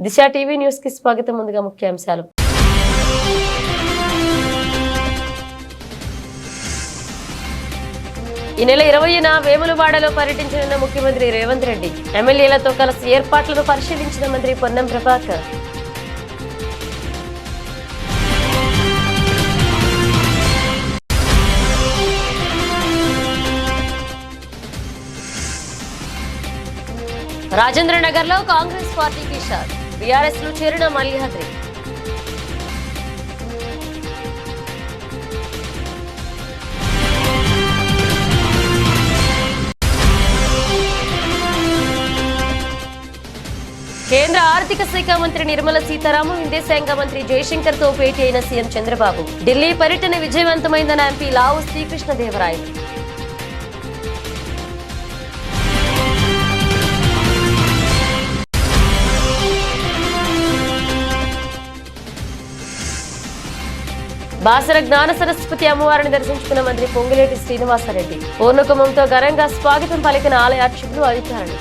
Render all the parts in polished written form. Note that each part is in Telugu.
దిశ టీవీ న్యూస్ కి స్వాగతం. ముందుగా ముఖ్యాంశాలు. ఈ నెల 20న వేములవాడలో పర్యటించనున్న ముఖ్యమంత్రి రేవంత్ రెడ్డి. ఎమ్మెల్యేలతో కలిసి ఏర్పాట్లను పరిశీలించిన మంత్రి పొన్నం ప్రభాకర్. రాజేంద్రనగర్ లో కాంగ్రెస్ పార్టీకి షాక్. బీఆర్ఎస్ లో చేరిన మల్లిహాద్రి. కేంద్ర ఆర్థిక శాఖ మంత్రి నిర్మలా సీతారామన్ విదేశాంగ మంత్రి జయశంకర్ తో భేటీ అయిన సీఎం చంద్రబాబు. ఢిల్లీ పర్యటన విజయవంతమైందన్న ఎంపీ లావు శ్రీకృష్ణదేవరాయలు. బాసర జ్ఞాన సరస్వతి అమ్మవారిని దర్శించుకున్న మంత్రి పొంగులేటి శ్రీనివాసరెడ్డి. పూర్ణకుంభంతో ఘనంగా స్వాగతం పలికిన ఆలయ అర్చకులు, అధికారులు.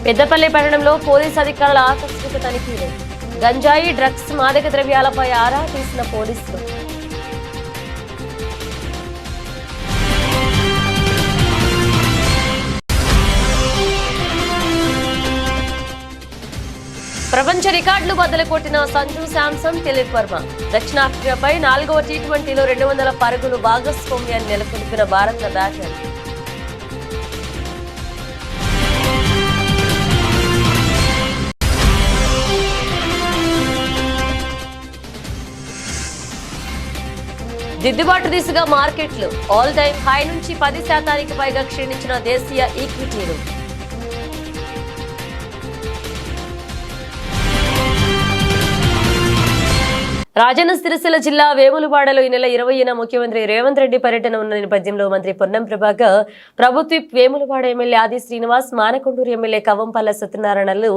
పెద్దపల్లి పట్టణంలో పోలీసు అధికారుల ఆకస్మిక తనిఖీలు. గంజాయి, డ్రగ్స్, మాదక ద్రవ్యాలపై ఆరా తీసిన పోలీసులు. ప్రపంచ రికార్డులు బద్దలు కొట్టిన సంజు శాంసన్, దిలీప్ వర్మ. దక్షిణాఫ్రికాపై 4వ టీ20లో 200 పరుగులు భాగస్వామ్యాన్ని నెలకొల్పిన భారత బ్యాటర్. దిద్దుబాటు దిశగా మార్కెట్లు. ఆల్ టైమ్ హై నుంచి 10% పైగా క్షీణించిన దేశీయ ఈక్విటీలు. రాజన్న సిరిసిల్ల జిల్లా వేములవాడలో ఈ నెల 20న ముఖ్యమంత్రి రేవంత్ రెడ్డి పర్యటన ఉన్న నేపథ్యంలో మంత్రి పొన్నం ప్రభాకర్, ప్రభుత్వ వేములవాడ ఎమ్మెల్యే ఆది శ్రీనివాస్, మానకొండూరు ఎమ్మెల్యే కవ్వంపల్ల సత్యనారాయణలు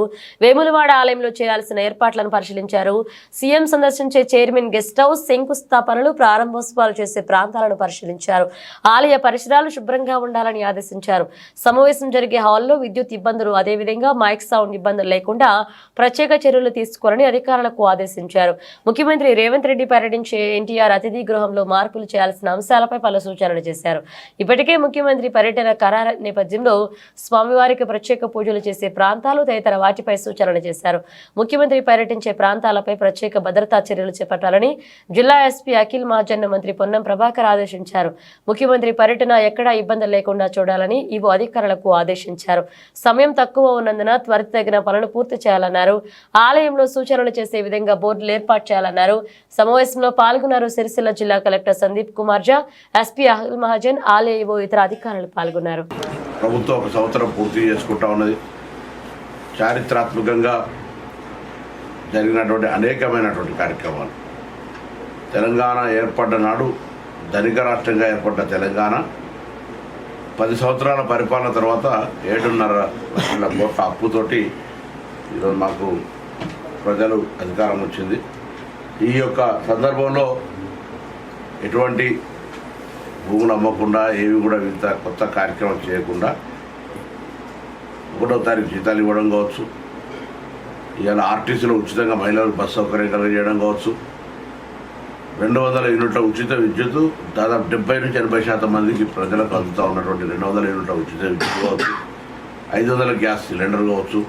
వేములవాడ ఆలయంలో చేయాల్సిన ఏర్పాట్లను పరిశీలించారు. సీఎం సందర్శించే చైర్మన్ గెస్ట్ హౌస్, శంకుస్థాపనలు, ప్రారంభోత్సవాలు చేసే ప్రాంతాలను పరిశీలించారు. ఆలయ పరిసరాలు శుభ్రంగా ఉండాలని ఆదేశించారు. సమావేశం జరిగే హాల్లో విద్యుత్ ఇబ్బందులు, అదేవిధంగా మైక్ సౌండ్ ఇబ్బందులు లేకుండా ప్రత్యేక చర్యలు తీసుకోవాలని అధికారులకు ఆదేశించారు. ముఖ్యమంత్రి రేవంత్ రెడ్డి పర్యటించే ఎన్టీఆర్ అతిథి గృహంలో మార్పులు చేయాల్సిన అంశాలపై పలు సూచనలు చేశారు. ఇప్పటికే ముఖ్యమంత్రి పర్యటన ఖరారు నేపథ్యంలో స్వామివారికి ప్రత్యేక పూజలు చేసే ప్రాంతాలు తదితర వాటిపై సూచనలు చేశారు. ముఖ్యమంత్రి పర్యటించే ప్రాంతాలపై ప్రత్యేక భద్రతా చర్యలు చేపట్టాలని జిల్లా ఎస్పీ అఖిల్ మహాజన్ మంత్రి పొన్నం ప్రభాకర్ ఆదేశించారు. ముఖ్యమంత్రి పర్యటన ఎక్కడా ఇబ్బంది లేకుండా చూడాలని ఈవో అధికారులకు ఆదేశించారు. సమయం తక్కువ ఉన్నందున త్వరితగిన పనులు పూర్తి చేయాలన్నారు. ఆలయంలో సూచనలు చేసే విధంగా బోర్డులు ఏర్పాటు చేయాలన్నారు. సమావేశంలో పాల్గొన్నారు సిరిసిల్ల జిల్లా కలెక్టర్ సందీప్ కుమార్ జా, ఎస్పీ అఖిల్ మహాజన్, ఆలయ ఇతర అధికారులు పాల్గొన్నారు. ప్రభుత్వం ఒక సంవత్సరం పూర్తి చేసుకుంటా ఉన్నది. చారిత్రాత్మకంగా జరిగినటువంటి అనేకమైనటువంటి కార్యక్రమాలు. తెలంగాణ ఏర్పడ్డ నాడు ధనిక రాష్ట్రంగా ఏర్పడ్డ తెలంగాణ 10 సంవత్సరాల పరిపాలన తర్వాత 7.5 లక్షల కోట్ల అప్పుతోటి ఈరోజు మాకు ప్రజలు అధికారం వచ్చింది. ఈ యొక్క సందర్భంలో ఎటువంటి భూములు అమ్మకుండా, ఏవి కూడా ఇంత కొత్త కార్యక్రమం చేయకుండా 1వ తారీఖు జీతాలు ఇవ్వడం కావచ్చు, ఇవాళ ఆర్టీసీలో ఉచితంగా మహిళలకు బస్సు సౌకర్యం కలిగజేయడం కావచ్చు, 200 యూనిట్ల ఉచిత విద్యుత్ దాదాపు 70 నుంచి 80% మందికి ప్రజలకు అందుతూ ఉన్నటువంటి 200 యూనిట్ల ఉచిత విద్యుత్ కావచ్చు, 500 గ్యాస్ సిలిండర్ కావచ్చు,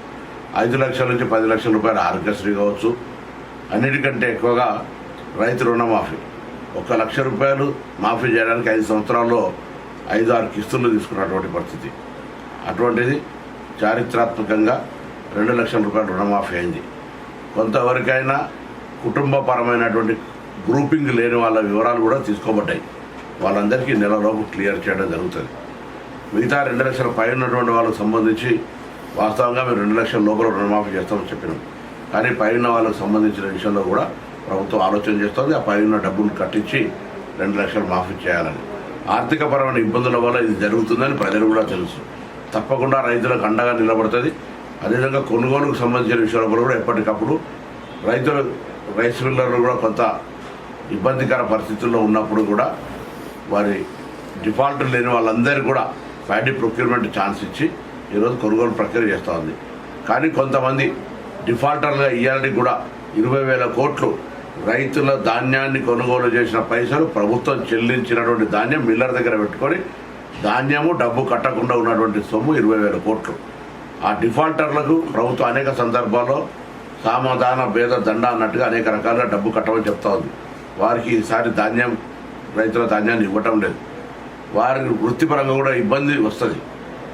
5 లక్షల నుంచి 10 లక్షల రూపాయల ఆరోగ్యశ్రీ కావచ్చు, అన్నిటికంటే ఎక్కువగా రైతు రుణమాఫీ 1 లక్ష రూపాయలు మాఫీ చేయడానికి 5 సంవత్సరాల్లో 5-6 కిస్తులు తీసుకున్నటువంటి పరిస్థితి. అటువంటిది చారిత్రాత్మకంగా 2 లక్షల రూపాయల రుణమాఫీ అయింది. కొంతవరకైనా కుటుంబపరమైనటువంటి గ్రూపింగ్ లేని వాళ్ళ వివరాలు కూడా తీసుకోబడ్డాయి. వాళ్ళందరికీ నెలలోపు క్లియర్ చేయడం జరుగుతుంది. మిగతా 2 లక్షల పై ఉన్నటువంటి వాళ్ళకు సంబంధించి వాస్తవంగా మేము 2 లక్షల లోపల రుణమాఫీ చేస్తామని చెప్పినాం. కానీ పైన వాళ్ళకు సంబంధించిన విషయంలో కూడా ప్రభుత్వం ఆలోచన చేస్తుంది. ఆ పైన డబ్బులు కట్టించి 2 లక్షలు మాఫీ చేయాలని. ఆర్థికపరమైన ఇబ్బందుల వల్ల ఇది జరుగుతుందని ప్రజలు కూడా తెలుసు. తప్పకుండా రైతులకు అండగా నిలబడుతుంది. అదేవిధంగా కొనుగోలుకు సంబంధించిన విషయాల కూడా ఎప్పటికప్పుడు రైస్ మిల్లర్లు కూడా కొంత ఇబ్బందికర పరిస్థితుల్లో ఉన్నప్పుడు కూడా వారి డిఫాల్ట్ లేని వాళ్ళందరికీ కూడా ప్యాడీ ప్రొక్యూర్మెంట్ ఛాన్స్ ఇచ్చి ఈరోజు కొనుగోలు ప్రక్రియ చేస్తూ ఉంది. కానీ కొంతమంది డిఫాల్టర్లుగా ఇవ్వాలని కూడా 20,000 కోట్లు రైతుల ధాన్యాన్ని కొనుగోలు చేసిన పైసలు ప్రభుత్వం చెల్లించినటువంటి ధాన్యం మిల్లర్ దగ్గర పెట్టుకొని ధాన్యము డబ్బు కట్టకుండా ఉన్నటువంటి సొమ్ము 20,000 కోట్లు. ఆ డిఫాల్టర్లకు ప్రభుత్వం అనేక సందర్భాల్లో సామధాన భేద దండ అన్నట్టుగా అనేక రకాలుగా డబ్బు కట్టమని చెప్తా ఉంది. వారికి ఈసారి రైతుల ధాన్యాన్ని ఇవ్వటం లేదు. వారి వృత్తిపరంగా కూడా ఇబ్బంది వస్తుంది.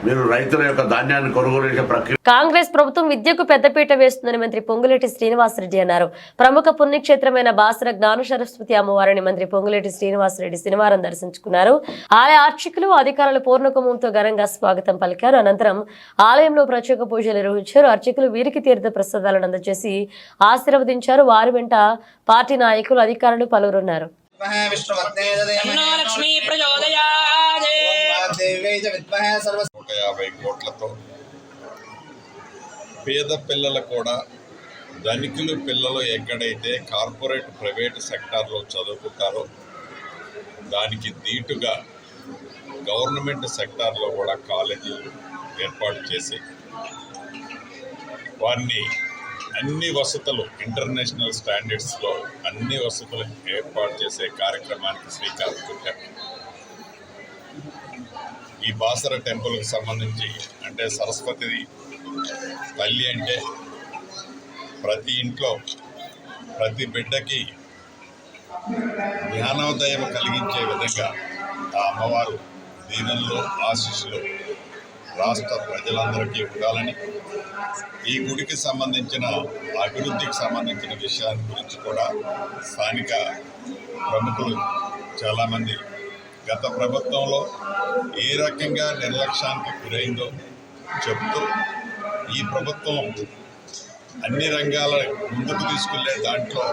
మీరు రైతుల యొక్క ధాన్యాన్ని కొనుగోలు చేసే ప్రక్రియ. కాంగ్రెస్ ప్రభుత్వం విద్యకు పెద్దపీట వేస్తుందని మంత్రి పొంగులేటి శ్రీనివాసరెడ్డి అన్నారు. ప్రముఖ పుణ్యక్షేత్రమైన బాసర జ్ఞాన సరస్వతి అమ్మవారిని మంత్రి పొంగులేటి శ్రీనివాసరెడ్డి శనివారం దర్శించుకున్నారు. ఆలయ అర్చకులు అధికారులు పూర్ణకుంభంతో ఘనంగా స్వాగతం పలికారు. అనంతరం ఆలయంలో ప్రత్యేక పూజలు నిర్వహించారు. అర్చకులు వీరికి తీర్థ ప్రసాదాలను అందజేసి ఆశీర్వదించారు. వారి వెంట పార్టీ నాయకులు అధికారులు పలువురున్నారు. 150 కోట్లతో పేద పిల్లలు కూడా ధనికులు పిల్లలు ఎక్కడైతే కార్పొరేట్ ప్రైవేట్ సెక్టార్లో చదువుకుంటారో దానికి దీటుగా గవర్నమెంట్ సెక్టార్లో కూడా కాలేజీలు ఏర్పాటు చేసి వారిని అన్ని వసతులు ఇంటర్నేషనల్ స్టాండర్డ్స్లో అన్ని వసతులు ఏర్పాటు చేసే కార్యక్రమానికి శ్రీకారం చుట్టారు. ఈ బాసర టెంపుల్కి సంబంధించి అంటే సరస్వతి తల్లి అంటే ప్రతి ఇంట్లో ప్రతి బిడ్డకి జ్ఞానోదయం కలిగించే విధంగా ఆ అమ్మవారు దీవెనలు ఆశీస్సులు రాష్ట్ర ప్రజలందరికీ ఉండాలని ఈ గుడికి సంబంధించిన అభివృద్ధికి సంబంధించిన విషయాన్ని గురించి కూడా స్థానిక ప్రముఖులు చాలామంది గత ప్రభుత్వంలో ఏ రకంగా నిర్లక్ష్యానికి గురైందో చెబుతూ ఈ ప్రభుత్వం అన్ని రంగాల ముందుకు తీసుకెళ్లే దాంట్లో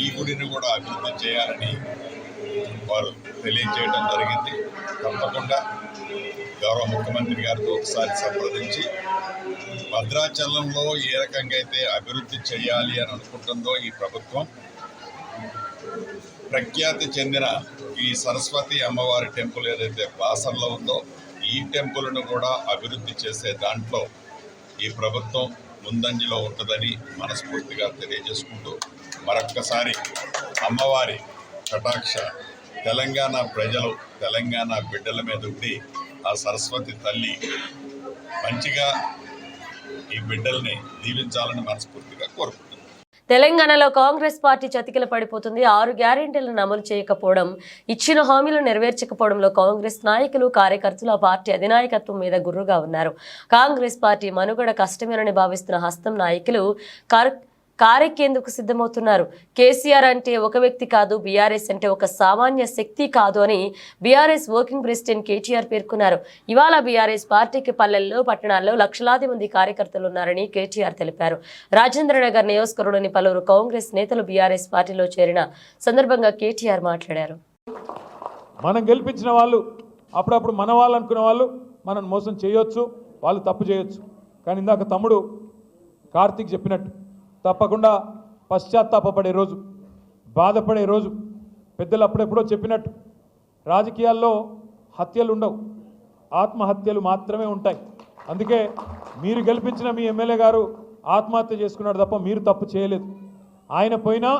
ఈ గుడిని కూడా అభివృద్ధి చేయాలని వారు తెలియజేయడం జరిగింది. తప్పకుండా గౌరవ ముఖ్యమంత్రి గారితో ఒకసారి సంప్రదించి భద్రాచలంలో ఏ రకంగా అయితే అభివృద్ధి చేయాలి అని అనుకుంటుందో ఈ ప్రభుత్వం ప్రఖ్యాతి చెందిన ఈ సరస్వతి అమ్మవారి టెంపుల్ ఏదైతే బాసర్లో ఉందో ఈ టెంపుల్ను కూడా అభివృద్ధి చేసే దాంట్లో ఈ ప్రభుత్వం ముందంజలో ఉంటుందని మనస్ఫూర్తిగా తెలియజేసుకుంటూ మరొక్కసారి అమ్మవారి కటాక్ష తెలంగాణ ప్రజలు తెలంగాణ బిడ్డల మీద ఉండి ఆ సరస్వతి తల్లి మంచిగా ఈ బిడ్డల్ని దీవించాలని మనస్ఫూర్తిగా కోరుకుంటున్నాను. తెలంగాణలో కాంగ్రెస్ పార్టీ చతికిల పడిపోతుంది. 6 గ్యారెంటీలను అమలు చేయకపోవడం, ఇచ్చిన హామీలు నెరవేర్చకపోవడంలో కాంగ్రెస్ నాయకులు కార్యకర్తలు ఆ పార్టీ అధినాయకత్వం మీద గుర్రుగా ఉన్నారు. కాంగ్రెస్ పార్టీ మనుగడ కష్టమేనని భావిస్తున్న హస్తం నాయకులు కారెక్కేందుకు సిద్ధమవుతున్నారు. కేసీఆర్ అంటే ఒక వ్యక్తి కాదు, బీఆర్ఎస్ అంటే ఒక సామాన్య శక్తి కాదు అని బీఆర్ఎస్ వర్కింగ్ ప్రెసిడెంట్ కేటీఆర్ పేర్కొన్నారు. ఇవాళ బీఆర్ఎస్ పార్టీకి పల్లెల్లో పట్టణాల్లో లక్షలాది మంది కార్యకర్తలు ఉన్నారని కేటీఆర్ తెలిపారు. రాజేంద్రనగర్ నియోజకవర్గంలోని పలువురు కాంగ్రెస్ నేతలు బీఆర్ఎస్ పార్టీలో చేరిన సందర్భంగా కేటీఆర్ మాట్లాడారు. మనం గెలిపించిన వాళ్ళు అప్పుడప్పుడు మన వాళ్ళు అనుకునే వాళ్ళు మనం మోసం చేయొచ్చు, వాళ్ళు తప్పు చేయొచ్చు. కానీ ఇందాక తమ్ముడు కార్తీక్ చెప్పినట్టు తప్పకుండా పశ్చాత్తాపపడే రోజు, బాధపడే రోజు. పెద్దలు అప్పుడెప్పుడో చెప్పినట్టు రాజకీయాల్లో హత్యలు ఉండవు, ఆత్మహత్యలు మాత్రమే ఉంటాయి. అందుకే మీరు గెలిపించిన మీ ఎమ్మెల్యే గారు ఆత్మహత్య చేసుకున్నాడు తప్ప మీరు తప్పు చేయలేదు. ఆయన పోయినా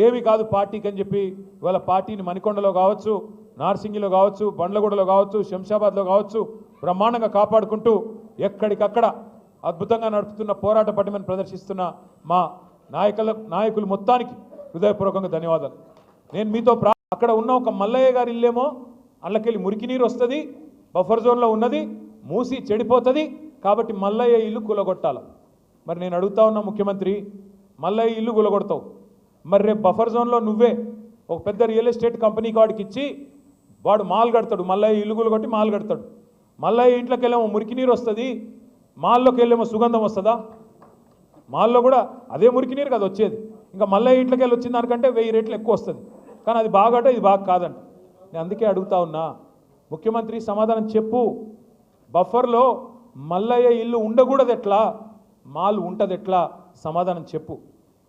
ఏమి కాదు పార్టీకి అని చెప్పి ఇవాళ పార్టీని మణికొండలో కావచ్చు, నార్సింగిలో కావచ్చు, బండ్లగూడలో కావచ్చు, శంషాబాద్లో కావచ్చు బ్రహ్మాండంగా కాపాడుకుంటూ ఎక్కడికక్కడ అద్భుతంగా నడుపుతున్న పోరాట పటిమను ప్రదర్శిస్తున్న మా నాయకులు మొత్తానికి హృదయపూర్వకంగా ధన్యవాదాలు. నేను మీతో అక్కడ ఉన్న ఒక మల్లయ్య గారి ఇల్లేమో అల్లకెళ్ళి మురికి నీరు వస్తుంది, బఫర్ జోన్లో ఉన్నది, మూసి చెడిపోతుంది, కాబట్టి మల్లయ్య ఇల్లు కూలగొట్టాలి. మరి నేను అడుగుతా ఉన్నా ముఖ్యమంత్రి, మల్లయ్య ఇల్లు కూలగొడతావు, మరి రేపు బఫర్ జోన్లో నువ్వే ఒక పెద్ద రియల్ ఎస్టేట్ కంపెనీకి వాడికి ఇచ్చి వాడు మాల్ కడతాడు, మల్లయ్య ఇల్లు కూలగొట్టి మాల్ కడతాడు. మల్లయ్య ఇంట్లోకి వెళ్ళేమో మురికి నీరు వస్తుంది, మాల్లోకి వెళ్ళేమో సుగంధం వస్తుందా? మాల్లో కూడా అదే మురికి నీరు కదా వచ్చేది. ఇంకా మల్లయ్య ఇంట్లోకి వెళ్ళి వచ్చిన దానికంటే 1000 రెట్లు ఎక్కువ వస్తుంది. కానీ అది బాగట, ఇది బాగా కాదంట. నేను అందుకే అడుగుతా ఉన్నా, ముఖ్యమంత్రి సమాధానం చెప్పు. బఫర్లో మల్లయ్య ఇల్లు ఉండకూడదు ఎట్లా, మాల్ ఉంటుంది ఎట్లా? సమాధానం చెప్పు.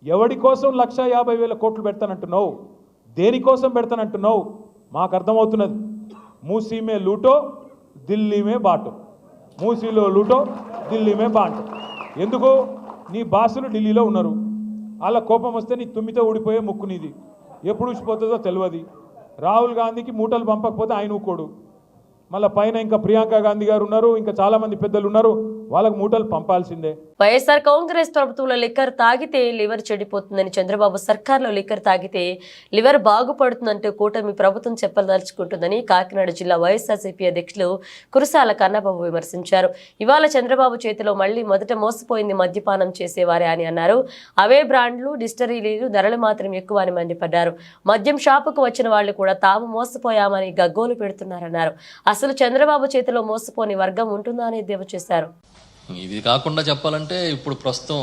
ఎవడి కోసం 1,50,000 కోట్లు పెడతానంటున్నావు? దేనికోసం పెడతానంటున్నావు? మాకు అర్థమవుతున్నది. మూసీమే లూటో ఢిల్లీమే బాటో, మూసీలో లూటో ఢిల్లీమే బాటో. ఎందుకు? నీ బాసులు ఢిల్లీలో ఉన్నారు, వాళ్ళ కోపం వస్తే నీ తుమ్మితో ఊడిపోయే ముక్కు నీది, ఎప్పుడు ఊసిపోతుందో తెలియదు. రాహుల్ గాంధీకి మూటలు పంపకపోతే ఆయన ఊకోడు, మళ్ళీ పైన ఇంకా ప్రియాంక గాంధీ గారు ఉన్నారు, ఇంకా చాలామంది పెద్దలు ఉన్నారు, వాళ్ళకు మూటలు పంపాల్సిందే. వైఎస్ఆర్ కాంగ్రెస్ ప్రభుత్వంలో లిక్కర్ తాగితే లివర్ చెడిపోతుందని, చంద్రబాబు సర్కార్లో లిక్కర్ తాగితే లివర్ బాగుపడుతుందంటూ కూటమి ప్రభుత్వం చెప్పదలుచుకుంటుందని కాకినాడ జిల్లా వైఎస్ఆర్సీపీ అధ్యక్షులు కురసాల కన్నబాబు విమర్శించారు. ఇవాళ చంద్రబాబు చేతిలో మళ్లీ మొదట మోసపోయింది మద్యపానం చేసేవారే అని అన్నారు. అవే బ్రాండ్లు, డిస్టరీలు, ధరలు మాత్రం ఎక్కువ అని మండిపడ్డారు. మద్యం షాపుకు వచ్చిన వాళ్లు కూడా తాము మోసపోయామని గగ్గోలు పెడుతున్నారన్నారు. అసలు చంద్రబాబు చేతిలో మోసపోని వర్గం ఉంటుందా అని ఎద్దేవా చేశారు. ఇది కాకుండా చెప్పాలంటే ఇప్పుడు ప్రస్తుతం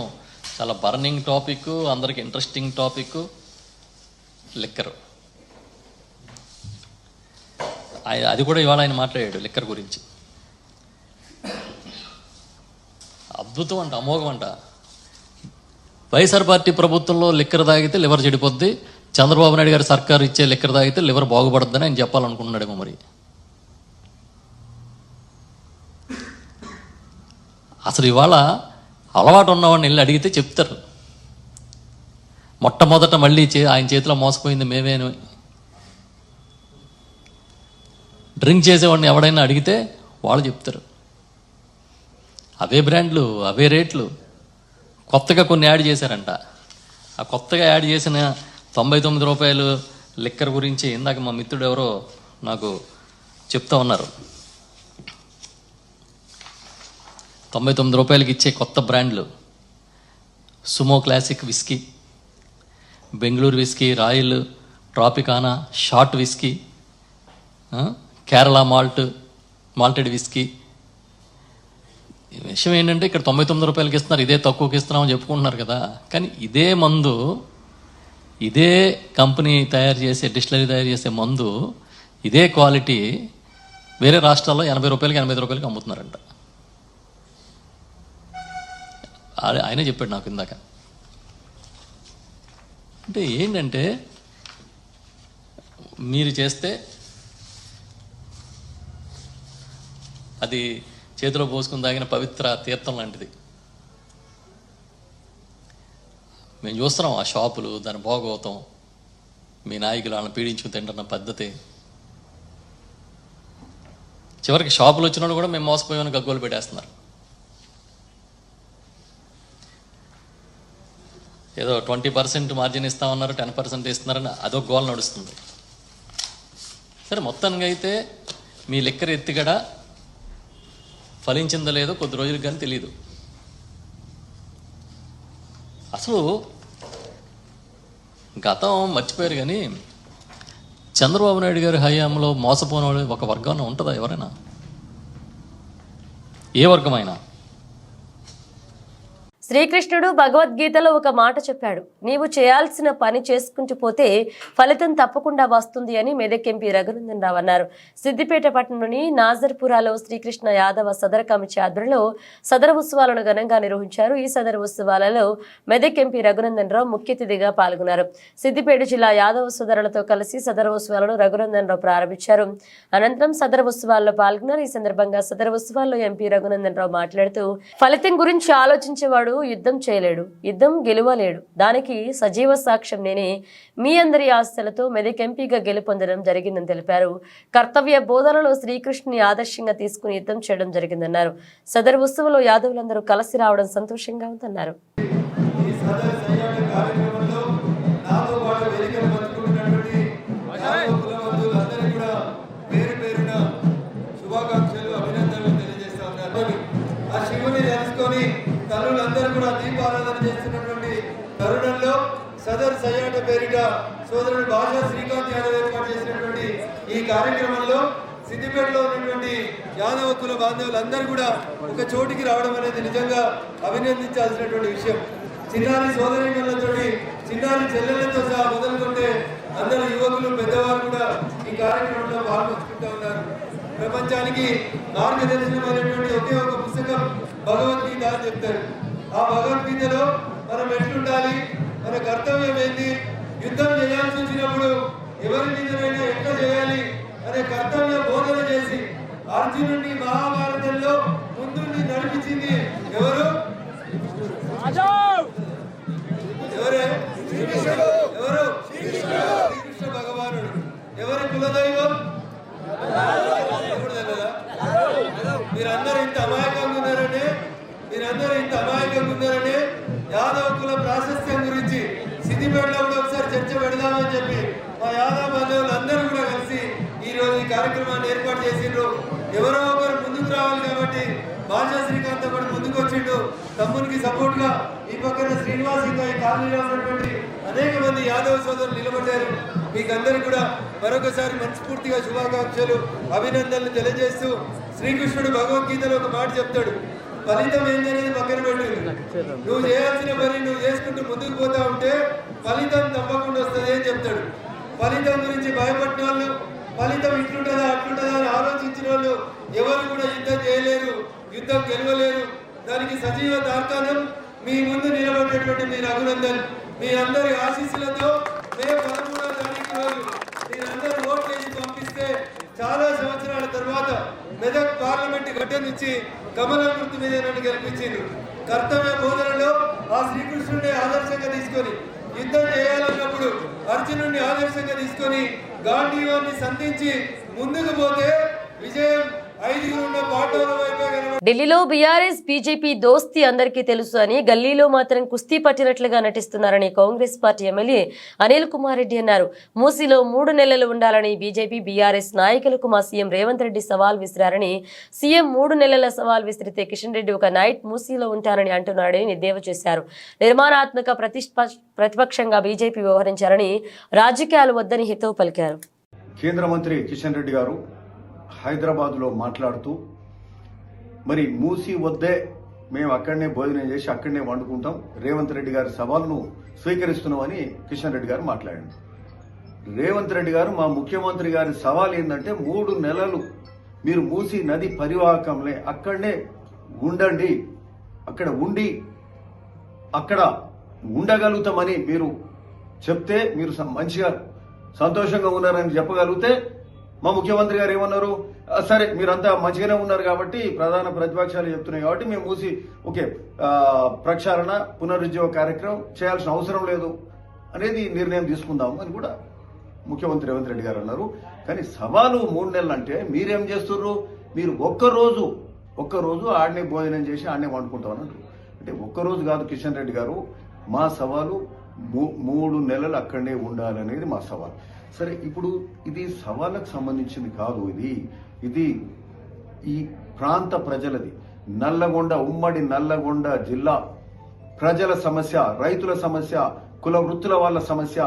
చాలా బర్నింగ్ టాపిక్, అందరికి ఇంట్రెస్టింగ్ టాపిక్ లిక్కర్. అది కూడా ఇవాళ ఆయన మాట్లాడాడు లిక్కర్ గురించి. అద్భుతం అంట, అమోఘం అంట. వైఎస్ఆర్ పార్టీ ప్రభుత్వంలో లిక్కర్ తాగితే లివర్ చెడిపోద్ది, చంద్రబాబు నాయుడు గారి సర్కారు ఇచ్చే లిక్కర్ తాగితే లివర్ బాగుపడుద్దని ఆయన చెప్పాలనుకుంటున్నాడేమో. మరి అసలు ఇవాళ అలవాటు ఉన్నవాడిని వెళ్ళి అడిగితే చెప్తారు. మొట్టమొదట మళ్ళీ ఆయన చేతిలో మోసపోయింది మేమేను. డ్రింక్ చేసేవాడిని ఎవడైనా అడిగితే వాళ్ళు చెప్తారు. అవే బ్రాండ్లు, అవే రేట్లు. కొత్తగా కొన్ని యాడ్ చేశారంట. ఆ కొత్తగా యాడ్ చేసిన 99 రూపాయలు లిక్కర్ గురించి ఇందాక మా మిత్రుడు ఎవరో నాకు చెప్తా ఉన్నారు. 99 రూపాయలకి ఇచ్చే కొత్త బ్రాండ్లు Sumo classic whisky, Bengaluru whisky, royal, ట్రాపికానా, short whisky, Kerala malted whisky. విషయం ఏంటంటే ఇక్కడ 99 రూపాయలకి ఇస్తున్నారు, ఇదే తక్కువకి ఇస్తున్నామని చెప్పుకుంటున్నారు కదా. కానీ ఇదే మందు, ఇదే కంపెనీ తయారు చేసే, డిస్టిలరీ తయారు చేసే మందు, ఇదే క్వాలిటీ వేరే రాష్ట్రాల్లో 80 రూపాయలకి 85 రూపాయలకి అమ్ముతున్నారంట. ఆయనే చెప్పాడు నాకు ఇందాక. అంటే ఏంటంటే మీరు చేస్తే అది చేతిలో పోసుకుని తాగిన పవిత్ర తీర్థం లాంటిది. మేము చూస్తున్నాం ఆ షాపులు, దాని భోగవతం, మీ నాయకులు వాళ్ళని పీడించుకుని తింటున్న పద్ధతి. చివరికి షాపులు వచ్చినప్పుడు కూడా మేము మోసపోయామని గగ్గోలు పెట్టేస్తున్నారు. ఏదో 20% మార్జిన్ ఇస్తామన్నారు, 10% ఇస్తున్నారని అదొక గోల్ నడుస్తుంది. సరే, మొత్తానికి అయితే మీ లిక్కర్ ఎత్తిగడ ఫలించిందో లేదో కొద్ది రోజులకు కానీ తెలియదు. అసలు గతం మర్చిపోయారు కానీ చంద్రబాబు నాయుడు గారి హయాంలో మోసపోయిన ఒక వర్గం ఉంటుందా ఎవరైనా? ఏ వర్గమైనా? శ్రీకృష్ణుడు భగవద్గీతలో ఒక మాట చెప్పాడు, నీవు చేయాల్సిన పని చేసుకుంటూ పోతే ఫలితం తప్పకుండా వస్తుంది అని మెదక్ ఎంపీ రఘునందన్ రావు అన్నారు. సిద్దిపేట పట్టణంలోని నాజర్పురాలో శ్రీకృష్ణ యాదవ సదర కమిటీ ఆధ్వర్యంలో సదర ఉత్సవాలను ఘనంగా నిర్వహించారు. ఈ సదర ఉత్సవాలలో మెదక్ ఎంపీ రఘునందన్ రావు ముఖ్య అతిథిగా పాల్గొన్నారు. సిద్దిపేట జిల్లా యాదవ సోదరులతో కలిసి సదర ఉత్సవాలను రఘునందన్ రావు ప్రారంభించారు. అనంతరం సదర ఉత్సవాల్లో పాల్గొన్నారు. ఈ సందర్భంగా సదర ఉత్సవాల్లో ఎంపీ రఘునందన్ రావు మాట్లాడుతూ, ఫలితం గురించి ఆలోచించేవాడు యుద్ధం చేయలేడు, యుద్ధం గెలవలేడు, దానికి సజీవ సాక్ష్యం నేనే. మీ అందరి ఆశలతో మెదక్ ఎంపీగా గెలుపొందడం జరిగిందని తెలిపారు. కర్తవ్య బోధనలో శ్రీకృష్ణుని ఆదర్శంగా తీసుకుని యుద్ధం చేయడం జరిగిందన్నారు. సదరు ఉత్సవంలో యాదవులందరూ కలిసి రావడం సంతోషంగా ఉందన్నారు. తల్లులందరూ కూడా దీపారాధన చేస్తున్నటువంటి తరుణంలో సదర్ సయ్యాట పేరిట సోదరుడు భాషా శ్రీకాంత్ యాదవ్ ఏర్పాటు చేసినటువంటి ఈ కార్యక్రమంలో సిద్దిపేటలో ఉన్నటువంటి యాదవ కుల బాంధవులందరూ కూడా ఒక చోటికి రావడం అనేది నిజంగా అభినందించాల్సినటువంటి విషయం. చిన్నారి సోదరిమణులతో, చిన్నారి చెల్లెలతో సహా మొదలుకుంటే అందరు యువకులు, పెద్దవారు కూడా ఈ కార్యక్రమంలో పాల్గొంచుకుంటూ ఉన్నారు. ప్రపంచానికి మార్గదర్శనమైనటువంటి ఒకే ఒక పుస్తకం భగవద్గీత అని చెప్తారు. ఆ భగవద్గీతలో మనం ఎట్లుండాలి, మన కర్తవ్యం ఏంటి, యుద్ధం చేయాల్సి వచ్చినప్పుడు ఎవరి మీదనైనా ఎట్లా చేయాలి అనే కర్తవ్య బోధన చేసి అర్జునుడిని మహాభారతంలో ముందుండి నడిపించింది ఎవరు? ఎవరే? ఎవరు? శ్రీకృష్ణ భగవానుడు. ఎవరి కులదైవం? మీరందరూ ఇంత అమాయకంగా ఉన్నారని యాదవ్ కుల ప్రాశస్త్యం గురించి సిద్దిపేటలో కూడా ఒకసారి చర్చ పెడదామని చెప్పి మా యాదవ్ బంధువులు అందరూ కూడా కలిసి ఈ రోజు ఈ కార్యక్రమాన్ని ఏర్పాటు చేసిండ్రు. ఎవరో ఒకరు ముందుకు రావాలి కాబట్టి భాషా శ్రీకాంత్ కూడా ముందుకు వచ్చిండు. తమ్మునికి సపోర్ట్ గా ఈ పక్కన శ్రీనివాస్ ఇంకా ఈ కాలనీలో ఉన్నటువంటి అనేక మంది యాదవ్ సోదరులు నిలబడ్డారు. మీకందరికీ కూడా మరొకసారి మనస్ఫూర్తిగా శుభాకాంక్షలు, అభినందనలు తెలియజేస్తూ శ్రీకృష్ణుడు భగవద్గీతలో ఒక మాట చెప్తాడు, ఫలితం ఏంటనేది పక్కన పెట్టు. నువ్వు చేయాల్సిన పని నువ్వు చేసుకుంటూ ముందుకు పోతా ఉంటే ఫలితం తప్పకుండా వస్తుంది అని చెప్తాడు. ఫలితం గురించి భయపడిన వాళ్ళు, ఫలితం ఇట్లుంటుందా అట్లుంటుందా అని ఆలోచించిన వాళ్ళు ఎవరు కూడా యుద్ధం చేయలేరు, యుద్ధం గెలవలేరు. దానికి సజీవ తార్కాణం మీ ముందు నిలబడేటువంటి మీ రఘునందన్. మీ అందరి ఆశీస్సులతో మే 13వ తారీఖు రోజు మీరందరూ ఓట్లు వేసి పంపిస్తే చాలా సంవత్సరాల తర్వాత మెదక్ పార్లమెంట్ గడ్డ నుంచి కమలం గుర్తు మీద నన్ను గెలిపించింది. కర్తవ్య బోధనలో ఆ శ్రీకృష్ణుడిని ఆదర్శంగా తీసుకొని యుద్ధం చేయాలన్నప్పుడు అర్జునుడిని ఆదర్శంగా తీసుకొని గాంధీవాన్ని సంధించి ముందుకు పోతే విజయం 5 ఉన్న పాటల వైపే కనబడి. ఢిల్లీలో బీఆర్ఎస్ బీజేపీ దోస్తీ అందరికీ తెలుసు అని, గల్లీలో మాత్రం కుస్తీ పట్టినట్లుగా నటిస్తున్నారని కాంగ్రెస్ పార్టీ ఎమ్మెల్యే అనిల్ కుమార్ రెడ్డి అన్నారు. మూసీలో 3 నెలలు ఉండాలని బీజేపీ బీఆర్ఎస్ నాయకులకు మా సీఎం రేవంత్ రెడ్డి సవాల్ విసిరారని, సీఎం 3 నెలల సవాల్ విసిరితే కిషన్ రెడ్డి ఒక నైట్ మూసీలో ఉంటారని అంటున్నాడని ఎద్దేవా చేశారు. నిర్మాణాత్మక ప్రతిపక్షంగా బీజేపీ వ్యవహరించారని, రాజకీయాలు వద్దని హితవు పలికారు. కేంద్ర మంత్రి కిషన్ రెడ్డి గారు హైదరాబాద్లో మాట్లాడుతూ మరి మూసి వద్దే మేము అక్కడనే భోజనం చేసి అక్కడనే వండుకుంటాం, రేవంత్ రెడ్డి గారి సవాల్ను స్వీకరిస్తున్నామని కిషన్ రెడ్డి గారు మాట్లాడారు. రేవంత్ రెడ్డి గారు మా ముఖ్యమంత్రి గారి సవాల్ ఏంటంటే 3 నెలలు మీరు మూసి నది పరివాహకంలో అక్కడనే ఉండండి, అక్కడ ఉండి అక్కడ ఉండగలుగుతామని మీరు చెప్తే, మీరు మంచిగా సంతోషంగా ఉన్నారని చెప్పగలిగితే, మా ముఖ్యమంత్రి గారు ఏమన్నారు, సరే మీరంతా మంచిగానే ఉన్నారు కాబట్టి ప్రధాన ప్రతిపక్షాలు చెప్తున్నాయి కాబట్టి మేము మూసి ఓకే ప్రక్షాళన పునరుజ్జీవ కార్యక్రమం చేయాల్సిన అవసరం లేదు అనేది నిర్ణయం తీసుకుందాము అని కూడా ముఖ్యమంత్రి రేవంత్ రెడ్డి గారు అన్నారు. కానీ సవాలు 3 నెలలు అంటే మీరేం చేస్తున్నారు, మీరు ఒక్కరోజు ఆడనే భోజనం చేసి ఆడనే వండుకుంటామని అంటారు. అంటే ఒక్కరోజు కాదు కిషన్ రెడ్డి గారు, మా సవాలు 3 నెలలు అక్కడనే ఉండాలనేది మా సవాల్. సరే, ఇప్పుడు ఇది సవాళ్ళకు సంబంధించింది కాదు, ఇది ఈ ప్రాంత ప్రజలది. నల్లగొండ, ఉమ్మడి నల్లగొండ జిల్లా ప్రజల సమస్య, రైతుల సమస్య, కుల వృత్తుల వాళ్ళ సమస్య,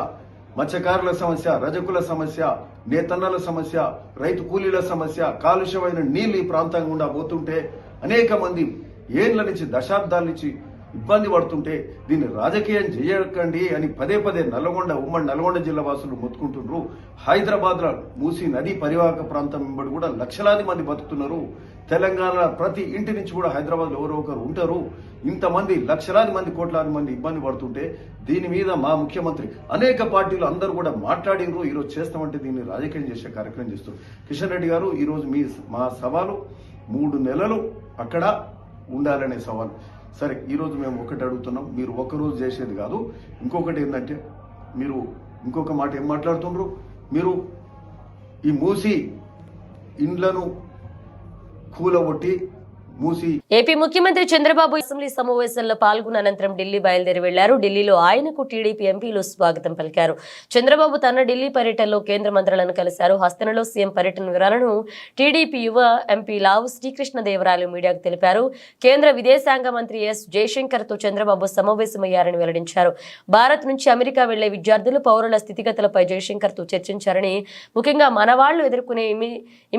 మత్స్యకారుల సమస్య, రజకుల సమస్య, నేతన్నల సమస్య, రైతు కూలీల సమస్య, కాలుష్యమైన నీళ్లు ఈ ప్రాంతం గుండా పోతుంటే అనేక మంది ఏళ్ల నుంచి దశాబ్దాల నుంచి ఇబ్బంది పడుతుంటే దీన్ని రాజకీయం చేయకండి అని పదే ఉమ్మడి నల్గొండ జిల్లా వాసులు మొత్తుకుంటున్నారు. హైదరాబాద్ లో మూసీ నదీ పరివాహక ప్రాంతం వెంబడి కూడా లక్షలాది మంది బతుకుతున్నారు. తెలంగాణ ప్రతి ఇంటి నుంచి కూడా హైదరాబాద్ లో ఎవరో ఒకరు ఉంటారు. ఇంతమంది లక్షలాది మంది, కోట్లాది మంది ఇబ్బంది పడుతుంటే దీని మీద మా ముఖ్యమంత్రి అనేక పార్టీలు అందరూ కూడా మాట్లాడినరు. ఈరోజు చేస్తామంటే దీన్ని రాజకీయం చేసే కార్యక్రమం చేస్తారు. కిషన్ రెడ్డి గారు, ఈరోజు మా సవాలు 3 నెలలు అక్కడ ఉండాలనే సవాలు. సరే, ఈరోజు మేము ఒకటి అడుగుతున్నాం, మీరు ఒక్కరోజు చేసేది కాదు. ఇంకొకటి ఏంటంటే, మీరు ఇంకొక మాట ఏం మాట్లాడుతున్నారు, మీరు ఈ మూసి ఇండ్లను కూలగొట్టి మూసి. ఏపీ ముఖ్యమంత్రి చంద్రబాబు అసెంబ్లీ సమావేశంలో పాల్గొన్న అనంతరం ఢిల్లీ బయలుదేరి వెళ్లారు. ఢిల్లీలో ఆయనకు టీడీపీ ఎంపీలు స్వాగతం పలికారు. చంద్రబాబు తన ఢిల్లీ పర్యటనలో కేంద్ర మంత్రులను కలిశారు. హస్తనలో సీఎం పర్యటన వివరాలను టీడీపీ యువ ఎంపీ లావు శ్రీకృష్ణదేవరాయలు మీడియాకు తెలిపారు. కేంద్ర విదేశాంగ మంత్రి ఎస్ జయశంకర్ తో చంద్రబాబు సమావేశమయ్యారని వెల్లడించారు. భారత్ నుంచి అమెరికా వెళ్లే విద్యార్థులు, పౌరుల స్థితిగతులపై జయశంకర్ తో చర్చించారని, ముఖ్యంగా మనవాళ్లు ఎదుర్కొనే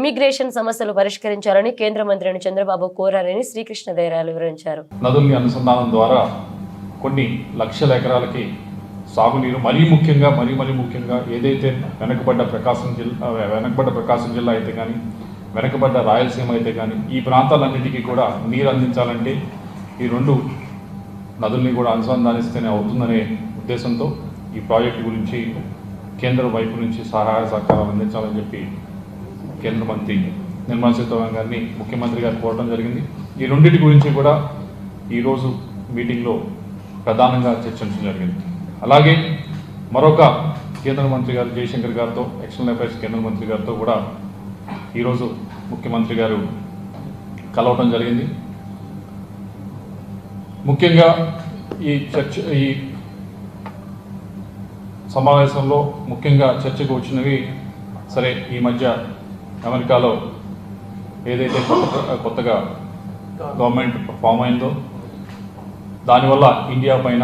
ఇమిగ్రేషన్ సమస్యలు పరిష్కరించాలని కేంద్ర మంత్రిని చంద్రబాబు కోరారని శ్రీకృష్ణదేవరాయలు వివరించారు. నదుల్ని అనుసంధానం ద్వారా కొన్ని లక్షల ఎకరాలకి సాగునీరు, మరీ ముఖ్యంగా ఏదైతే వెనకబడ్డ ప్రకాశం జిల్లా అయితే కానీ, వెనకబడ్డ రాయలసీమ అయితే కానీ, ఈ ప్రాంతాలన్నిటికీ కూడా నీరు అందించాలంటే ఈ 2 నదుల్ని కూడా అనుసంధానిస్తేనే అవుతుందనే ఉద్దేశంతో ఈ ప్రాజెక్టు గురించి కేంద్రం వైపు నుంచి సహాయ సహకారాలు అందించాలని చెప్పి కేంద్ర మంత్రి నిర్మలా సీతారామన్ గారిని ముఖ్యమంత్రి గారు కోరడం జరిగింది. ఈ రెండింటి గురించి కూడా ఈరోజు మీటింగ్లో ప్రధానంగా చర్చించడం జరిగింది. అలాగే మరొక కేంద్ర మంత్రి గారు జయశంకర్ గారితో, ఎక్స్టర్నల్ అఫైర్స్ కేంద్ర మంత్రి గారితో కూడా ఈరోజు ముఖ్యమంత్రి గారు కలవటం జరిగింది. ముఖ్యంగా ఈ సమావేశంలో ముఖ్యంగా చర్చకు వచ్చినవి, సరే ఈ మధ్య అమెరికాలో ఏదైతే కొత్తగా గవర్నమెంట్ ఫామ్ అయిందో దానివల్ల ఇండియా పైన,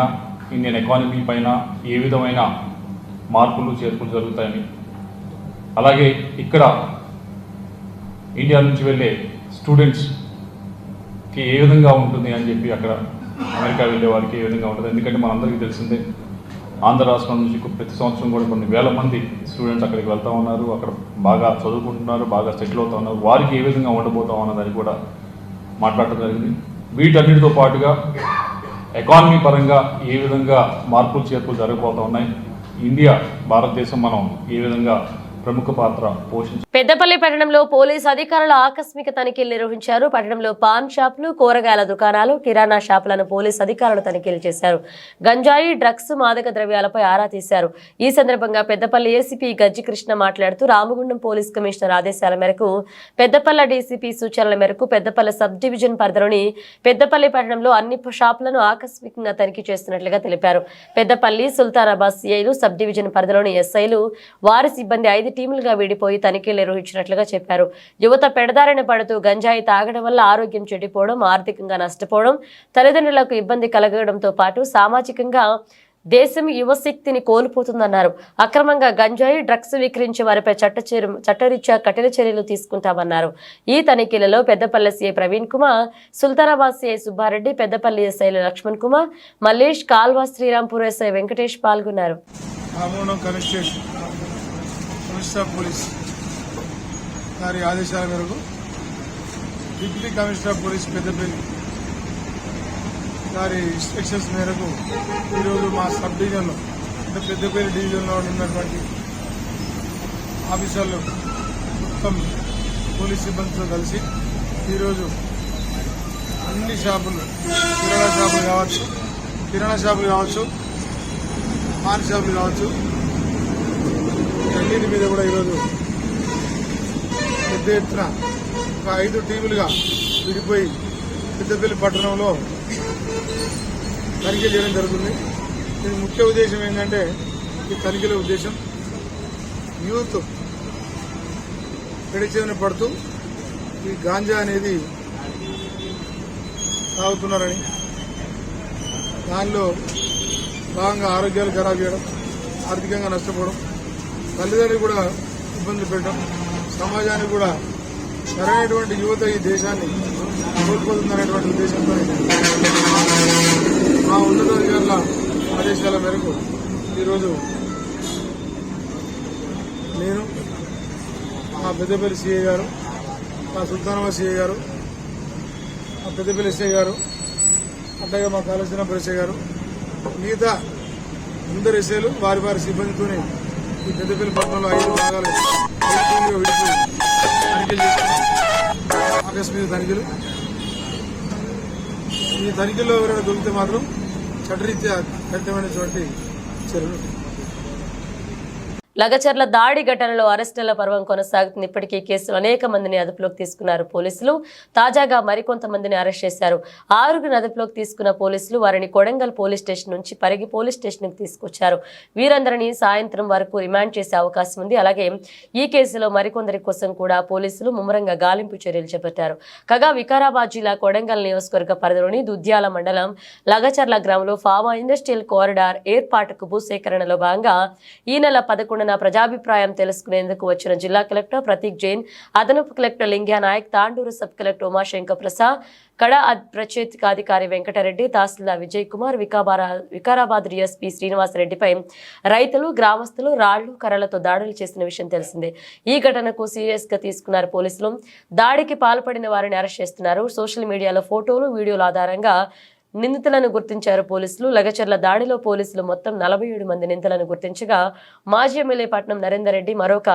ఇండియన్ ఎకానమీ పైన ఏ విధమైన మార్పులు చేర్పులు జరుగుతాయని, అలాగే ఇక్కడ ఇండియా నుంచి వెళ్ళే స్టూడెంట్స్కి ఏ విధంగా ఉంటుంది అని చెప్పి, అక్కడ అమెరికా వెళ్ళే వారికి ఏ విధంగా ఉంటుంది. ఎందుకంటే మనందరికీ తెలిసిందే, ఆంధ్ర రాష్ట్రం నుంచి ప్రతి సంవత్సరం కూడా కొన్ని వేల మంది స్టూడెంట్స్ అక్కడికి వెళ్తూ ఉన్నారు, అక్కడ బాగా చదువుకుంటున్నారు, బాగా సెటిల్ అవుతూ ఉన్నారు. వారికి ఏ విధంగా ఉండబోతాం అన్నదని కూడా మాట్లాడటం జరిగింది. వీటన్నిటితో పాటుగా ఎకానమీ పరంగా ఏ విధంగా మార్పులు చేర్పులు జరగబోతూ ఉన్నాయి, ఇండియా, భారతదేశం మనం ఏ విధంగా ప్రముఖ పాత్ర పోషించారు. పెద్దపల్లి పట్టణంలో పోలీసు అధికారులు ఆకస్మిక తనిఖీలు నిర్వహించారు. పట్టణంలో పాన్ షాపులు, కూరగాయల దుకాణాలు, కిరాణా షాపులను పోలీసు అధికారులు తనిఖీలు చేశారు. గంజాయి, డ్రగ్స్, మాదక ద్రవ్యాలపై ఆరా తీశారు. ఈ సందర్భంగా పెద్దపల్లి ఏసీపీ గజ్జి కృష్ణ మాట్లాడుతూ, రామగుండం పోలీస్ కమిషనర్ ఆదేశాల మేరకు, పెద్దపల్లి డీసీపీ సూచనల మేరకు పెద్దపల్లి సబ్ డివిజన్ పరిధిలోని పెద్దపల్లి పట్టణంలో అన్ని షాపులను ఆకస్మికంగా తనిఖీ చేస్తున్నట్లుగా తెలిపారు. పెద్దపల్లి, సుల్తానాబాద్ సిఐలు, సబ్ డివిజన్ పరిధిలోని ఎస్ఐలు, వారి సిబ్బంది 5 టీములుగా విడిపోయి తనిఖీలు నిర్వహించినట్లుగా చెప్పారు. యువత పెడదారిన పడుతూ గంజాయి తాగడం వల్ల ఆరోగ్యం చెడిపోవడం, ఆర్థికంగా నష్టపోవడం, తల్లిదండ్రులకు ఇబ్బంది కలగడంతో పాటు సామాజికంగా దేశం యువశక్తిని కోల్పోతుందన్నారు. అక్రమంగా గంజాయి, డ్రగ్స్ విక్రయించే వారిపై చట్టరీత్యా కఠిన చర్యలు తీసుకుంటామన్నారు. ఈ తనిఖీలలో పెద్దపల్లి సిఐ ప్రవీణ్ కుమార్, సుల్తానాబాద్ సిఐ సుబ్బారెడ్డి, పెద్దపల్లి ఎస్ఐలు లక్ష్మణ్ కుమార్, మల్లేష్, కాల్వా శ్రీరాంపూర్ ఎస్ఐ వెంకటేష్ పాల్గొన్నారు. కమిషనర్ పోలీస్ గారి ఆదేశాల మేరకు డిప్యూటీ కమిషనర్ పోలీస్ పెద్దపల్లి గారి ఇన్స్ట్రక్షన్స్ మేరకు ఈరోజు మా సబ్ డివిజన్లో, అంటే పెద్దపల్లి డివిజన్లో ఉన్నటువంటి ఆఫీసర్లు మొత్తం పోలీస్ సిబ్బందితో కలిసి ఈరోజు అన్ని షాపులు, కిరాణా షాపులు కావచ్చు, పాన్ షాపులు కావచ్చు, అన్నింటి మీద కూడా ఈరోజు పెద్ద ఎత్తున ఒక 5 టీములుగా విడిపోయి పెద్దపల్లి పట్టణంలో తనిఖీ చేయడం జరుగుతుంది. దీని ముఖ్య ఉద్దేశం ఏంటంటే, ఈ తనిఖీల ఉద్దేశం యూత్ పెడిచేవన పడుతూ ఈ గాంజా అనేది తాగుతున్నారని, దానిలో భాగంగా ఆరోగ్యాలు ఖరాబ్ చేయడం, ఆర్థికంగా నష్టపోవడం, తల్లిదండ్రులు కూడా ఇబ్బందులు పెట్టడం, సమాజానికి కూడా సరైనటువంటి యువత ఈ దేశాన్ని కోల్పోతుందనేటువంటి ఉద్దేశంతో మా ఉన్నతాధికారుల ఆదేశాల మేరకు ఈరోజు నేను, మా పెద్దపల్లి సిఐ గారు, మా సుల్తానాబాద్ సిఐ గారు, మా పెద్దపల్లి ఎస్ఐ గారు, అట్లాగే మా కాళేశ్వరం ఎస్ఐ గారు, మిగతా అందరు ఎస్ఐలు వారి వారి సిబ్బందితోనే ఈ పెద్దపల్లి పట్టణంలో 5 భాగాలు విడిపోయి తనిఖీలు చేస్తున్నాం. ఆకస్మిక తనిఖీలు. ఈ తనిఖీల్లో ఎవరైనా దొరికితే మాత్రం చట్టరీత్యా కఠినమైనటువంటి చర్యలు. లగచర్ల దాడి ఘటనలో అరెస్టుల పర్వం కొనసాగుతుంది. ఇప్పటికీ కేసులో అనేక మందిని అదుపులోకి తీసుకున్నారు పోలీసులు. తాజాగా మరికొంతమందిని అరెస్ట్ చేశారు. 6గురిని అదుపులోకి తీసుకున్న పోలీసులు వారిని కొడంగల్ పోలీస్ స్టేషన్ నుంచి పరిగి పోలీస్ స్టేషన్ కి తీసుకొచ్చారు. వీరందరినీ సాయంత్రం వరకు రిమాండ్ చేసే అవకాశం ఉంది. అలాగే ఈ కేసులో మరికొందరి కోసం కూడా పోలీసులు ముమ్మరంగా గాలింపు చర్యలు చేపట్టారు. కాగా వికారాబాద్ జిల్లా కొడంగల్ నియోజకవర్గ పరిధిలోని దుద్యాల మండలం లగచర్ల గ్రామంలో ఫార్మా ఇండస్ట్రియల్ కారిడార్ ఏర్పాటుకు భూసేకరణలో భాగంగా ఈ నెల 11న ప్రజాభిప్రాయం తెలుసుకునేందుకు వచ్చిన జిల్లా కలెక్టర్ ప్రతీక్ జైన్, అదనపు collector Lingya Naik, Tandur sub collector Umashankar Prasad, కడ ప్రత్యేకాధికారి వెంకటరెడ్డి, తహసీల్దార్ విజయ్ కుమార్, వికారాబాద్ డిఎస్పీ శ్రీనివాసరెడ్డిపై రైతులు, గ్రామస్తులు రాళ్లు, కర్రలతో దాడులు చేసిన విషయం తెలిసిందే. ఈ ఘటనకు సీరియస్ గా తీసుకున్నారు పోలీసులు. దాడికి పాల్పడిన వారిని అరెస్ట్ చేస్తున్నారు. సోషల్ మీడియాలో ఫోటోలు, వీడియోల ఆధారంగా నిందితులను గుర్తించారు పోలీసులు. లగచర్ల దాడిలో పోలీసులు మొత్తం 47 మంది నిందితులను గుర్తించగా మాజీ ఎమ్మెల్యే పట్నం నరేందర్ రెడ్డి మరొక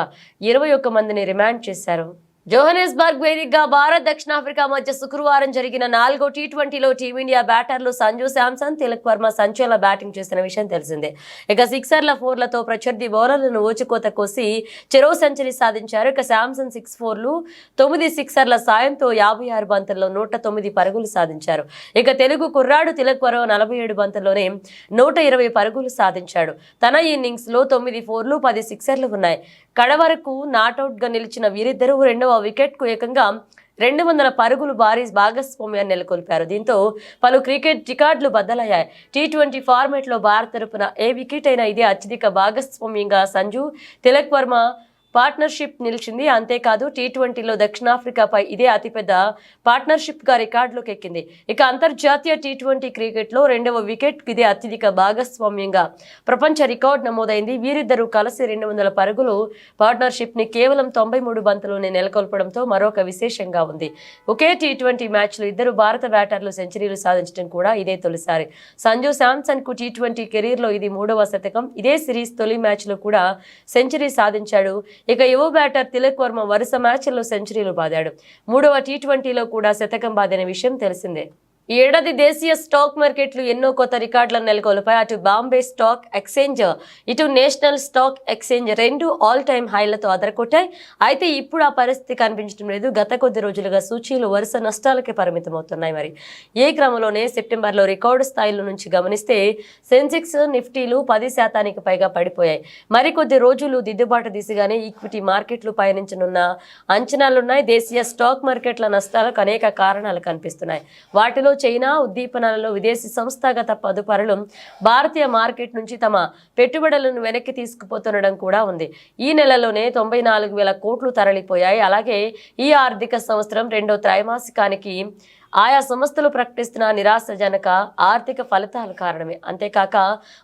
21 మందిని రిమాండ్ చేశారు. జోహెనెస్బర్గ్ వేదికగా భారత్ దక్షిణాఫ్రికా మధ్య శుక్రవారం జరిగిన 4వ టీ20లో టీమిండియా బ్యాటర్లు సంజు శాంసన్, తిలక్ వర్మ సంచలన బ్యాటింగ్ చేసిన విషయం తెలిసిందే. ఇక సిక్సర్ల 4లతో ప్రత్యర్థి బౌలర్లను ఊచుకోత కోసి చెరో సెంచరీ సాధించారు. ఇక శాంసన్ 6 4లు 9 సిక్సర్ల సాయంతో 56 బంతుల్లో 109 పరుగులు సాధించారు. ఇక తెలుగు కుర్రాడు తిలక్ వర్మ 47 బంతుల్లోనే 120 పరుగులు సాధించాడు. తన ఇన్నింగ్స్ లో 9 4లు 10 సిక్సర్లు ఉన్నాయి. కడ వరకు నాటౌట్ గా నిలిచిన వీరిద్దరూ రెండవ వికెట్ కు ఏకంగా 200 పరుగులు భారీ భాగస్వామ్యాన్ని నెలకొల్పారు. దీంతో పలు క్రికెట్ రికార్డులు బద్దలయ్యాయి. టీ20 ఫార్మాట్ లో భారత్ తరపున ఏ వికెట్ అయినా ఇదే అత్యధిక భాగస్వామ్యంగా సంజు, తిలక్ వర్మ పార్ట్నర్షిప్ నిలిచింది. అంతేకాదు టీ20లో దక్షిణాఫ్రికాపై ఇదే అతిపెద్ద పార్ట్నర్షిప్ గా రికార్డులోకి ఎక్కింది. ఇక అంతర్జాతీయ టీ20 క్రికెట్ లో రెండవ వికెట్ ఇదే అత్యధిక భాగస్వామ్యంగా ప్రపంచ రికార్డు నమోదైంది. వీరిద్దరూ కలిసి 200 పరుగులు పార్ట్నర్షిప్ ని కేవలం 93 బంతుల్లోనే నెలకొల్పడంతో మరొక విశేషంగా ఉంది. ఒకే టీ20 మ్యాచ్ లో ఇద్దరు భారత బ్యాటర్లు సెంచరీలు సాధించడం కూడా ఇదే తొలిసారి. సంజు శాంసన్ కు టీ20 కెరీర్ లో ఇది 3వ శతకం. ఇదే సిరీస్ తొలి మ్యాచ్ లో కూడా సెంచరీ సాధించాడు. ఇక యువ బ్యాటర్ తిలక్ వర్మ వరుస మ్యాచ్ల్లో సెంచరీలు బాదాడు. 3వ టీ20లో కూడా శతకం బాదిన విషయం తెలిసిందే. ఈ ఏడాది దేశీయ స్టాక్ మార్కెట్లు ఎన్నో కొత్త రికార్డులను నెలకొల్పాయి. అటు బాంబే స్టాక్ ఎక్స్చేంజ్, ఇటు నేషనల్ స్టాక్ ఎక్స్చేంజ్ రెండు ఆల్ టైమ్ హైలతో అదరకొట్టాయి. అయితే ఇప్పుడు ఆ పరిస్థితి కనిపించడం లేదు. గత కొద్ది రోజులుగా సూచీలు వరుస నష్టాలకే పరిమితమవుతున్నాయి. మరి ఈ క్రమంలోనే సెప్టెంబర్లో రికార్డు స్థాయిల నుంచి గమనిస్తే సెన్సెక్స్, నిఫ్టీలు 10% పైగా పడిపోయాయి. మరికొద్ది రోజులు దిద్దుబాటు దిశగానే ఈక్విటీ మార్కెట్లు పయనించనున్న అంచనాలున్నాయి. దేశీయ స్టాక్ మార్కెట్ల నష్టాలకు అనేక కారణాలు కనిపిస్తున్నాయి. వాటిలో చైనా ఉద్దీపనలలో విదేశీ సంస్థాగత పొదుపరులు భారతీయ మార్కెట్ నుంచి తమ పెట్టుబడులను వెనక్కి తీసుకుపోతుండడం కూడా ఉంది. ఈ నెలలోనే 94,000 కోట్లు తరలిపోయాయి. అలాగే ఈ ఆర్థిక సంవత్సరం రెండో త్రైమాసికానికి ఆయా సంస్థలు ప్రకటిస్తున్న నిరాశజనక ఆర్థిక ఫలితాల కారణమే. అంతేకాక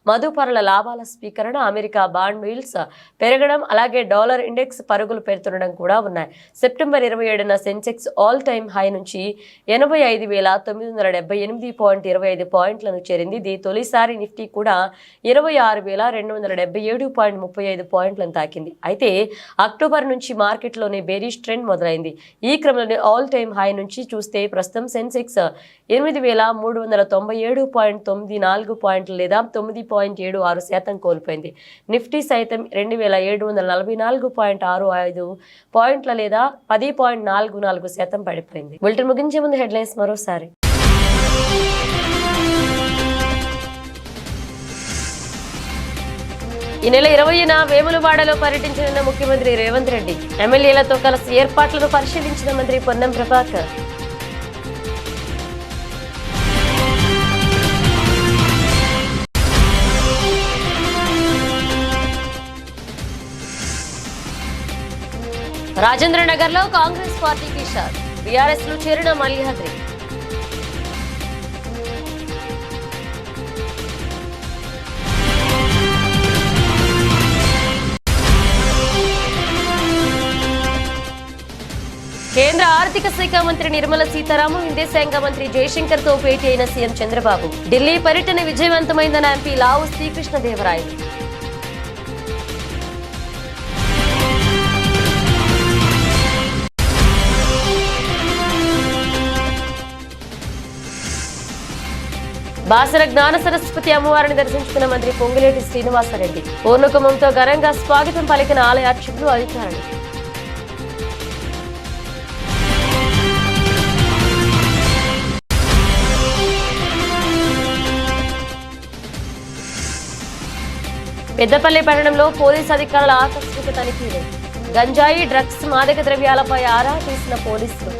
మదుపరుల లాభాల స్వీకరణ, అమెరికా బాండ్ ఈల్డ్స్ పెరగడం, అలాగే డాలర్ ఇండెక్స్ పరుగులు పెడుతుండడం కూడా ఉన్నాయి. సెప్టెంబర్ 27న సెన్సెక్స్ ఆల్ టైమ్ హై నుంచి 85,978.25 పాయింట్లను చేరింది. ఇది తొలిసారి. నిఫ్టీ కూడా 26,277.35 పాయింట్లను తాకింది. అయితే అక్టోబర్ నుంచి మార్కెట్లోనే బేరిష్ ట్రెండ్ మొదలైంది. ఈ క్రమంలోనే ఆల్ టైమ్ హై నుంచి చూస్తే ప్రస్తుతం సెన్సెక్స్ 8,397.94 పాయింట్లు లేదా 9.76% కోల్పోయింది. నిఫ్టీ సైతం 2,744.65 పాయింట్ల లేదా 10.44% పడిపోయింది. బులెటిన్ ముగించే ముందు హెడ్లైన్స్ మరోసారి. ఈ నెల 20న వేములవాడలో పర్యటించనున్న ముఖ్యమంత్రి రేవంత్ రెడ్డి. ఎమ్మెల్యేలతో కలిసి ఏర్పాట్లను పరిశీలించిన మంత్రి పొన్నం ప్రభాకర్. రాజేంద్రనగర్ లో కాంగ్రెస్ పార్టీకి షాక్. బీఆర్ఎస్ లో చేరిన మల్లిహాద్రి. కేంద్ర ఆర్థిక శాఖ మంత్రి నిర్మలా సీతారామన్, విదేశాంగ మంత్రి జయశంకర్ తో భేటీ అయిన సీఎం చంద్రబాబు. ఢిల్లీ పర్యటన విజయవంతమైందన్న ఎంపీ లావు శ్రీకృష్ణదేవరాయలు. బాసర జ్ఞాన సరస్వతి అమ్మవారిని దర్శించుకున్న మంత్రి పొంగులేటి శ్రీనివాసరెడ్డి. పూర్ణకుంభంతో ఘనంగా స్వాగతం పలికిన ఆలయ అర్చకులు, అధికారులు. పెద్దపల్లి పట్టణంలో పోలీసు అధికారుల ఆకస్మిక తనిఖీలు. గంజాయి, డ్రగ్స్, మాదక ద్రవ్యాలపై ఆరా తీసిన పోలీసులు.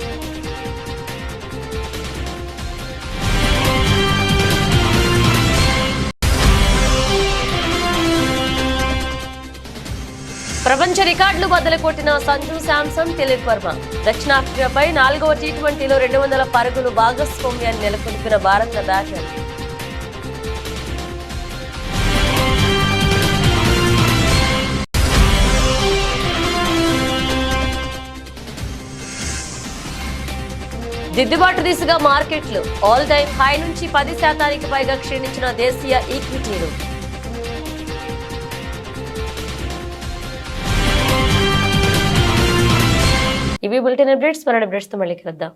ప్రపంచ రికార్డులు బద్దలు కొట్టిన సంజు శాంసన్, తిలక్ వర్మ. దక్షిణాఫ్రికాపై 4వ టీ20లో 200 పరుగులు భాగస్వామ్యాన్ని నెలకొల్పిన భారత బ్యాటర్. దిద్దుబాటు దిశగా మార్కెట్లు ఆల్ టైమ్ హై నుంచి 10% పైగా క్షీణించిన దేశీయ ఈక్విటీలు. ఇవి బులెటిన్ అప్డేట్స్. మరో అప్డేట్స్ తో మళ్ళీ కలుద్దాం.